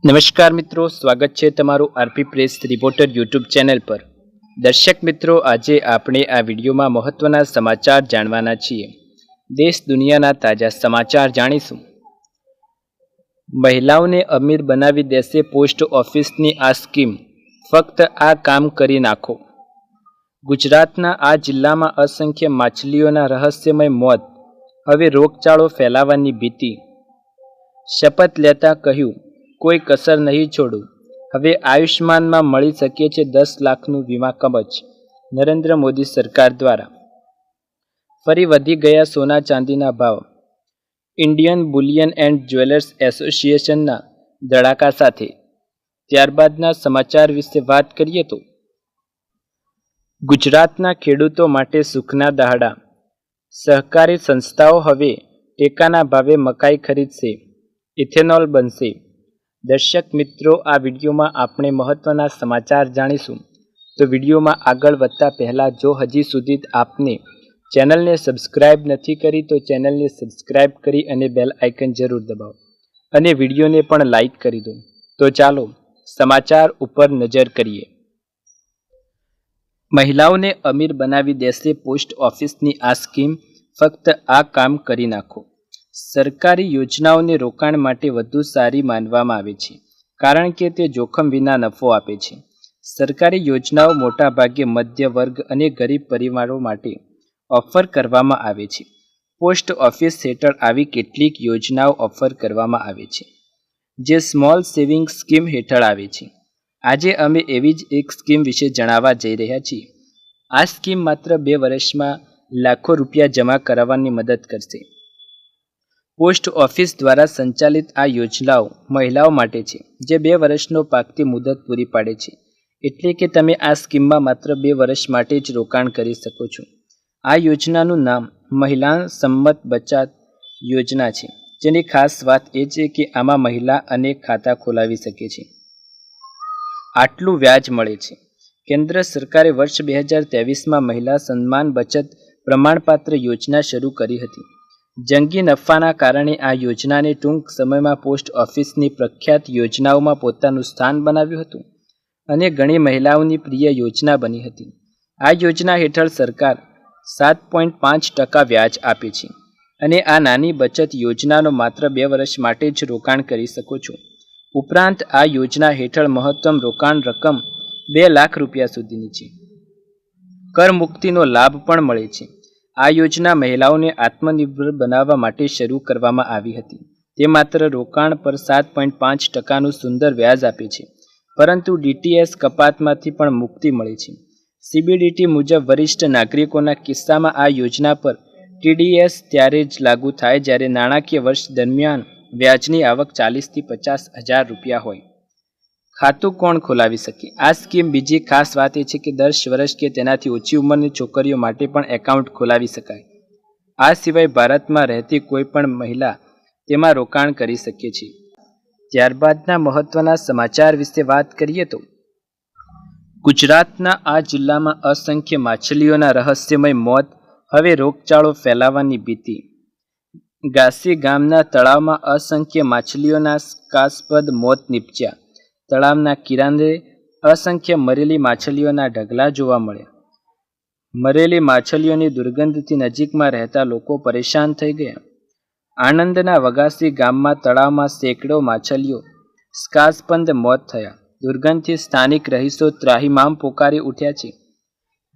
નમસ્કાર મિત્રો, સ્વાગત છે તમારું RP press reporter YouTube channel પર। દર્શક મિત્રો, આજે આપણે આ વિડીયોમાં મહત્વના સમાચાર જાણવાના છીએ। દેશ દુનિયાના તાજા સમાચાર જાણીશું। મહિલાઓને અમીર બનાવી દેશે પોસ્ટ ઓફિસની આ સ્કીમ, ફક્ત આ કામ કરી નાખો। ગુજરાતના આ જિલ્લામાં અસંખ્ય માછલીઓના રહસ્યમય મોત, હવે રોગચાળો ફેલાવાની ભીતિ। શપથ લેતા કહ્યું, કોઈ કસર નહીં છોડું। હવે આયુષ્માનમાં મળી શકે છે 10 લાખનું વીમા કવચ। નરેન્દ્ર મોદી સરકાર દ્વારા ફરી વધી ગયા સોના ચાંદીના ભાવ। ઇન્ડિયન બુલિયન એન્ડ જ્વેલર્સ એસોસિએશનના ધડાકા સાથે। ત્યારબાદના સમાચાર વિશે વાત કરીએ તો ગુજરાતના ખેડૂતો માટે સુખના દહાડા। સહકારી સંસ્થાઓ હવે ટેકાના ભાવે મકાઈ ખરીદશે, ઇથેનોલ બનશે। દર્શક મિત્રો, આ વિડીયોમાં આપણે મહત્વના સમાચાર જાણીશું। તો વિડીયોમાં આગળ વધતા પહેલાં જો હજી સુધી આપને ચેનલને સબસ્ક્રાઇબ નથી કરી તો ચેનલને સબસ્ક્રાઇબ કરી અને બેલ આઇકન જરૂર દબાવો અને વિડીયોને પણ લાઇક કરી દો। તો ચાલો સમાચાર ઉપર નજર કરીએ। મહિલાઓને અમીર બનાવી દેશે પોસ્ટ ઓફિસની આ સ્કીમ, ફક્ત આ કામ કરી નાખો। સરકારી યોજનાઓને રોકાણ માટે વધુ સારી માનવામાં આવે છે, કારણ કે તે જોખમ વિના નફો આપે છે। સરકારી યોજનાઓ મોટાભાગે મધ્ય વર્ગ અને ગરીબ પરિવારો માટે ઓફર કરવામાં આવે છે। પોસ્ટ ઓફિસ હેઠળ આવી કેટલીક યોજનાઓ ઓફર કરવામાં આવે છે, જે સ્મોલ સેવિંગ સ્કીમ હેઠળ આવે છે। આજે અમે એવી જ એક સ્કીમ વિશે જણાવવા જઈ રહ્યા છીએ। આ સ્કીમ માત્ર 2 વર્ષમાં લાખો રૂપિયા જમા કરાવવાની મદદ કરશે। પોસ્ટ ઓફિસ દ્વારા સંચાલિત આ યોજનાઓ મહિલાઓ માટે છે, જે 2 વર્ષનો પાકતી મુદત પૂરી પાડે છે। એટલે કે તમે આ સ્કીમમાં માત્ર 2 વર્ષ માટે જ રોકાણ કરી શકો છો। આ યોજનાનું નામ મહિલા સંમત બચત યોજના છે, જેની ખાસ વાત એ છે કે આમાં મહિલા અનેક ખાતા ખોલાવી શકે છે। આટલું વ્યાજ મળે છે। કેન્દ્ર સરકારે વર્ષ 2023માં મહિલા સન્માન બચત પ્રમાણપત્ર યોજના શરૂ કરી હતી। જંગી નફાના કારણે આ યોજનાને ટૂંક સમયમાં પોસ્ટ ઓફિસની પ્રખ્યાત યોજનાઓમાં પોતાનું સ્થાન બનાવ્યું હતું અને ઘણી મહિલાઓની પ્રિય યોજના બની હતી। આ યોજના હેઠળ સરકાર 7.5% વ્યાજ આપે છે અને આ નાની બચત યોજનાનો માત્ર 2 વર્ષ માટે જ રોકાણ કરી શકો છો। ઉપરાંત આ યોજના હેઠળ મહત્તમ રોકાણ રકમ 2 લાખ રૂપિયા સુધીની છે। કર મુક્તિનો લાભ પણ મળે છે। આ યોજના મહિલાઓને આત્મનિર્ભર બનાવવા માટે શરૂ કરવામાં આવી હતી। તે માત્ર રોકાણ પર 7.5%નું સુંદર વ્યાજ આપે છે, પરંતુ ડીટીએસ કપાતમાંથી પણ મુક્તિ મળે છે। સીબીડીટી મુજબ વરિષ્ઠ નાગરિકોના કિસ્સામાં આ યોજના પર ટીડીએસ ત્યારે જ લાગુ થાય જ્યારે નાણાકીય વર્ષ દરમિયાન વ્યાજની આવક 40 થી 50 હજાર રૂપિયા હોય। ખાતું કોણ ખોલાવી શકે? આ સ્કીમ બીજી ખાસ વાત એ છે કે 10 વર્ષ કે તેનાથી ઓછી ઉંમરની છોકરીઓ માટે પણ એકાઉન્ટ ખોલાવી શકાય। આ સિવાય ભારતમાં રહેતી કોઈ પણ મહિલા તેમાં રોકાણ કરી શકે છે। ત્યારબાદના મહત્વના સમાચાર વિશે વાત કરીએ તો ગુજરાતના આ જિલ્લામાં અસંખ્ય માછલીઓના રહસ્યમય મોત, હવે રોગચાળો ફેલાવાની ભીતિ। ગાસી ગામના તળાવમાં અસંખ્ય માછલીઓના શંકાસ્પદ મોત નીપજ્યા। તળાવના કિનારે અસંખ્ય મરેલી માછલીઓના ઢગલા જોવા મળ્યા। મરેલી માછલીઓની દુર્ગંધથી નજીકમાં રહેતા લોકો પરેશાન થઈ ગયા। આણંદના વગાસી ગામમાં તળાવમાં સેંકડો માછલીઓ શંકાસ્પદ મોત થયા। દુર્ગંધથી સ્થાનિક રહીશો ત્રાહિમામ પોકારી ઉઠ્યા છે।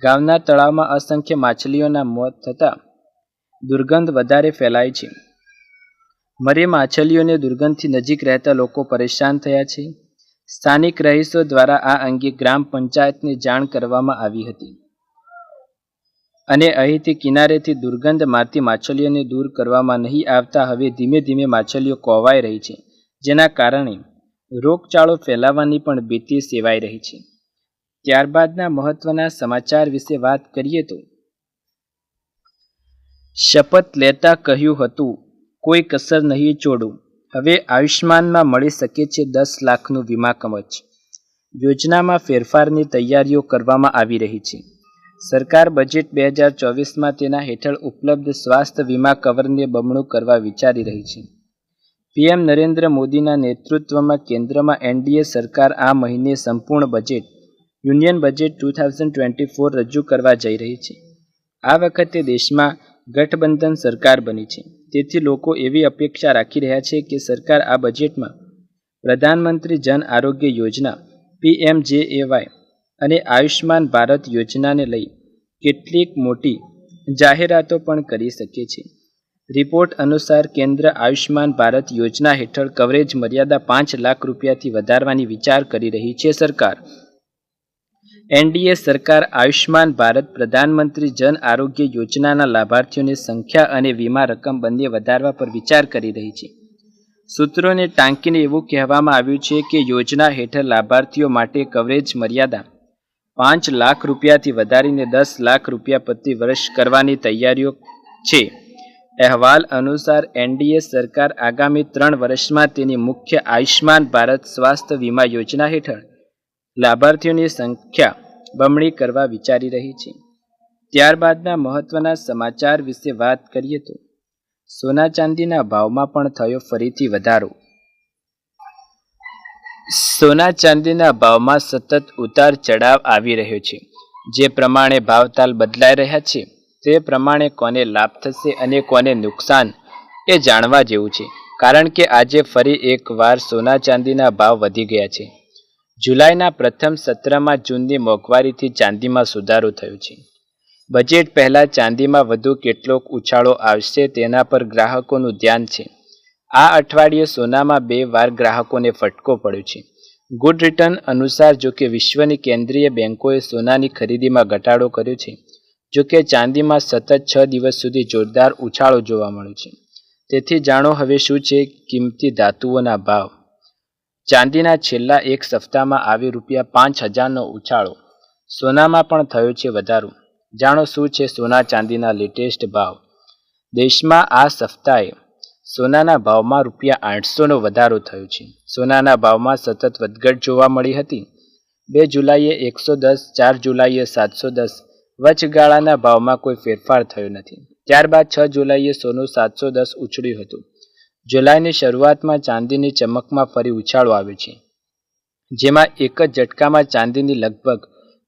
ગામના તળાવમાં અસંખ્ય માછલીઓના મોત થતાં દુર્ગંધ વધારે ફેલાઈ છે। મરી માછલીઓની દુર્ગંધથી નજીક રહેતા લોકો પરેશાન થયા છે। સ્થાનિક રહીશો દ્વારા આ અંગે ગ્રામ પંચાયતને જાણ કરવામાં આવી હતી અને અહીંથી કિનારેથી દુર્ગંધ મારતી માછલીઓને દૂર કરવામાં નહીં આવતા હવે ધીમે ધીમે માછલીઓ કોવાઈ રહી છે, જેના કારણે રોગચાળો ફેલાવાની પણ ભીતિ સેવાઈ રહી છે। ત્યારબાદના મહત્વના સમાચાર વિશે વાત કરીએ તો શપથ લેતા કહ્યું હતું, કોઈ કસર નહીં છોડું। હવે આયુષ્માનમાં મળી શકે છે 10 લાખનું વીમા કવચ। યોજનામાં ફેરફારની તૈયારીઓ કરવામાં આવી રહી છે। સરકાર બજેટ 2024માં તેના હેઠળ ઉપલબ્ધ સ્વાસ્થ્ય વીમા કવરને બમણું કરવા વિચારી રહી છે। પીએમ નરેન્દ્ર મોદીના નેતૃત્વમાં કેન્દ્રમાં એનડીએ સરકાર આ મહિને સંપૂર્ણ બજેટ યુનિયન બજેટ 2024 રજૂ કરવા જઈ રહી છે. આ વખતે દેશમાં ગઠબંધન સરકાર બની છે. તેથી લોકો એવી અપેક્ષા રાખી રહ્યા છે કે સરકાર આ બજેટમાં પ્રધાનમંત્રી જન આરોગ્ય યોજના PMJAY અને આયુષ્માન ભારત યોજનાને લઈ કેટલીક મોટી જાહેરાતો પણ કરી શકે છે. રિપોર્ટ અનુસાર કેન્દ્ર આયુષ્માન ભારત યોજના હેઠળ કવરેજ મર્યાદા 5 લાખ રૂપિયાથી વધારવાની વિચાર કરી રહી છે. સરકાર એનડીએ સરકાર આયુષ્માન ભારત પ્રધાનમંત્રી જન આરોગ્ય યોજનાના લાભાર્થીઓની સંખ્યા અને વીમા રકમ બંને વધારવા પર વિચાર કરી રહી છે. સૂત્રોને ટાંકીને એવું કહેવામાં આવ્યું છે કે યોજના હેઠળ લાભાર્થીઓ માટે કવરેજ મર્યાદા 5 લાખ રૂપિયાથી વધારીને 10 લાખ રૂપિયા પ્રતિ વર્ષ કરવાની તૈયારીઓ છે. અહેવાલ અનુસાર એનડીએ સરકાર આગામી 3 વર્ષમાં તેની મુખ્ય આયુષ્માન ભારત સ્વાસ્થ્ય વીમા યોજના હેઠળ લાભાર્થીઓની સંખ્યા બમણી કરવા વિચારી રહી છે. ત્યારબાદના મહત્વના સમાચાર વિશે વાત કરીએ તો સોના ચાંદીના ભાવમાં પણ થયો ફરીથી વધારો. સોના ચાંદીના ભાવમાં સતત ઉતાર ચઢાવ આવી રહ્યો છે. જે પ્રમાણે ભાવતાલ બદલાઈ રહ્યા છે તે પ્રમાણે કોને લાભ થશે અને કોને નુકસાન એ જાણવા જેવું છે. કારણ કે આજે ફરી એકવાર સોના ચાંદીના ભાવ વધી ગયા છે. જુલાઈના પ્રથમ સત્રમાં જૂનની મોંઘવારીથી ચાંદીમાં સુધારો થયો છે. બજેટ પહેલાં ચાંદીમાં વધુ કેટલોક ઉછાળો આવશે તેના પર ગ્રાહકોનું ધ્યાન છે. આ અઠવાડિયે સોનામાં 2 વાર ગ્રાહકોને ફટકો પડ્યો છે. ગુડ રિટર્ન અનુસાર જોકે વિશ્વની કેન્દ્રીય બેન્કોએ સોનાની ખરીદીમાં ઘટાડો કર્યો છે, જોકે ચાંદીમાં સતત 6 દિવસ સુધી જોરદાર ઉછાળો જોવા મળ્યો છે. તેથી જાણો હવે શું છે કિંમતી ધાતુઓના ભાવ. ચાંદીના છેલ્લા એક સપ્તાહમાં આવી ₹5,000નો ઉછાળો. સોનામાં પણ થયો છે વધારો. જાણો શું છે સોના ચાંદીના લેટેસ્ટ ભાવ. દેશમાં આ સપ્તાહે સોનાના ભાવમાં ₹800નો વધારો થયો છે. સોનાના ભાવમાં સતત વધઘટ જોવા મળી હતી. 2 જુલાઈએ 110, 4 જુલાઈએ 710. વચગાળાના ભાવમાં કોઈ ફેરફાર થયો નથી. ત્યારબાદ 6 જુલાઈએ સોનું 710 ઉછળ્યું હતું. જુલાઈની શરૂઆતમાં ચાંદીની ચમકમાં ફરી ઉછાળો આવ્યો છે, જેમાં એક જ ઝટકામાં ચાંદીની લગભગ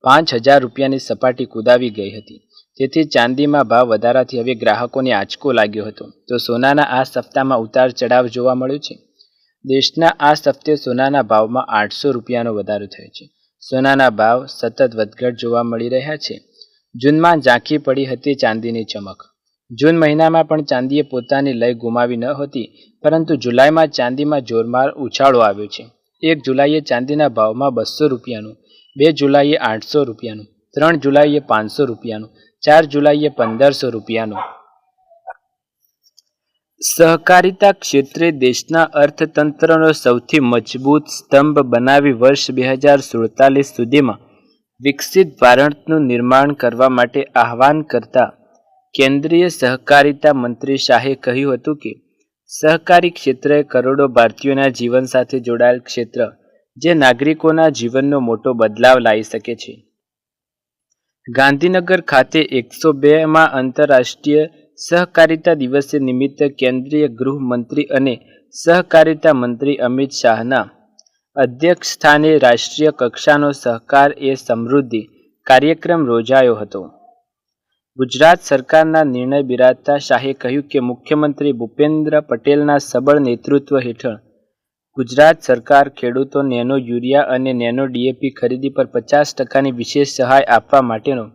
₹5,000ની સપાટી કૂદાવી ગઈ હતી. તેથી ચાંદીમાં ભાવ વધારાથી હવે ગ્રાહકોને આંચકો લાગ્યો હતો. તો સોનાના આ સપ્તાહમાં ઉતાર ચઢાવ જોવા મળ્યો છે. દેશના આ સપ્તે સોનાના ભાવમાં ₹800નો વધારો થયો છે. સોનાના ભાવ સતત વધઘટ જોવા મળી રહ્યા છે. જૂનમાં ઝાંખી પડી હતી ચાંદીની ચમક. જૂન મહિનામાં પણ ચાંદીએ પોતાની લય ગુમાવી ન હતી, પરંતુ જુલાઈમાં ચાંદીમાં જોરદાર ઉછાળો આવ્યો છે. 1 જુલાઈએ ચાંદીના ભાવમાં ₹200, 2 જુલાઈએ ₹800, 3 જુલાઈએ ₹500, 4 જુલાઈએ ₹1,500. સહકારિતા ક્ષેત્રે દેશના અર્થતંત્રનો સૌથી મજબૂત સ્તંભ બનાવી વર્ષ 2047 સુધીમાં વિકસિત ભારતનું નિર્માણ કરવા માટે આહ્વાન કરતા કેન્દ્રીય સહકારિતા મંત્રી શાહે કહ્યું હતું કે સહકારી ક્ષેત્ર એ કરોડો ભારતીયોના જીવન સાથે જોડાયેલ ક્ષેત્ર જે નાગરિકોના જીવનનો મોટો બદલાવ લાવી શકે છે. ગાંધીનગર ખાતે 102માં આંતરરાષ્ટ્રીય સહકારિતા દિવસ નિમિત્તે કેન્દ્રીય ગૃહમંત્રી અને સહકારિતા મંત્રી અમિત શાહના અધ્યક્ષસ્થાને રાષ્ટ્રીય કક્ષાનો સહકાર એ સમૃદ્ધિ કાર્યક્રમ યોજાયો હતો. ગુજરાત સરકારના નિર્ણય બિરાદતા શાહે કહ્યું કે મુખ્યમંત્રી ભૂપેન્દ્ર પટેલના સબળ નેતૃત્વ હેઠળ ગુજરાત સરકાર ખેડૂતો નેનો યુરિયા અને નેનો ડીએપી ખરીદી પર 50%ની વિશેષ સહાય આપવા માટેનો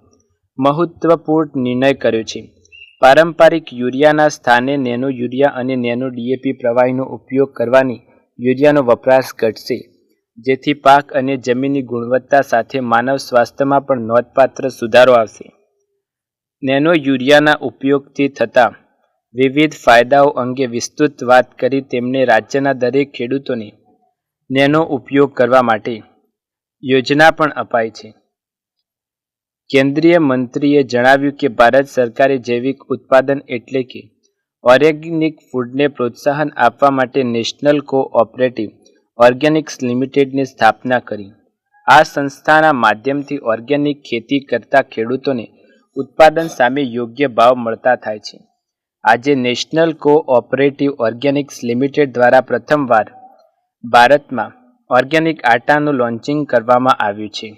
મહત્વપૂર્ણ નિર્ણય કર્યો છે. પારંપરિક યુરિયાના સ્થાને નેનો યુરિયા અને નેનો ડીએપી પ્રવાહીનો ઉપયોગ કરવાની યુરિયાનો વપરાશ ઘટશે, જેથી પાક અને જમીનની ગુણવત્તા સાથે માનવ સ્વાસ્થ્યમાં પણ નોંધપાત્ર સુધારો આવશે. નેનો યુરિયાના ઉપયોગથી થતા વિવિધ ફાયદાઓ અંગે વિસ્તૃત વાત કરી તેમણે રાજ્યના દરેક ખેડૂતોને નેનો ઉપયોગ કરવા માટે યોજના પણ અપાઈ છે. કેન્દ્રીય મંત્રીએ જણાવ્યું કે ભારત સરકારે જૈવિક ઉત્પાદન એટલે કે ઓર્ગેનિક ફૂડને પ્રોત્સાહન આપવા માટે નેશનલ કોઓપરેટિવ ઓર્ગેનિક્સ લિમિટેડની સ્થાપના કરી. આ સંસ્થાના માધ્યમથી ઓર્ગેનિક ખેતી કરતા ખેડૂતોને ઉત્પાદન સામે યોગ્ય ભાવ મળતા થાય છે. આજે નેશનલ કોઓપરેટિવ ઓર્ગેનિક્સ લિમિટેડ દ્વારા પ્રથમવાર ભારતમાં ઓર્ગેનિક આટાનું લોન્ચિંગ કરવામાં આવ્યું છે.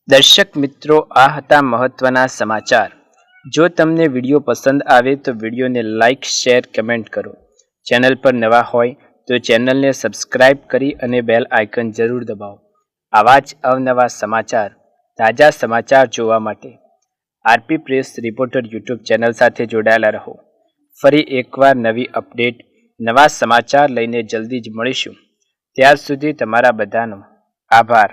દર્શક મિત્રો, આ હતા મહત્વના સમાચાર. જો તમને વિડીયો પસંદ આવે તો વિડીયોને લાઇક, શેર, કમેન્ટ કરો. ચેનલ પર નવા હોય તો ચેનલને સબસ્ક્રાઇબ કરી અને બેલ આઇકન જરૂર દબાવો. આવા જ અવનવા સમાચાર, તાજા સમાચાર જોવા માટે RP press reporter YouTube channel સાથે જોડાયેલા રહો. ફરી એકવાર નવી અપડેટ, નવા સમાચાર લઈને જલ્દી જ મળીશું. ત્યાર સુધી તમારા બધાનો આભાર.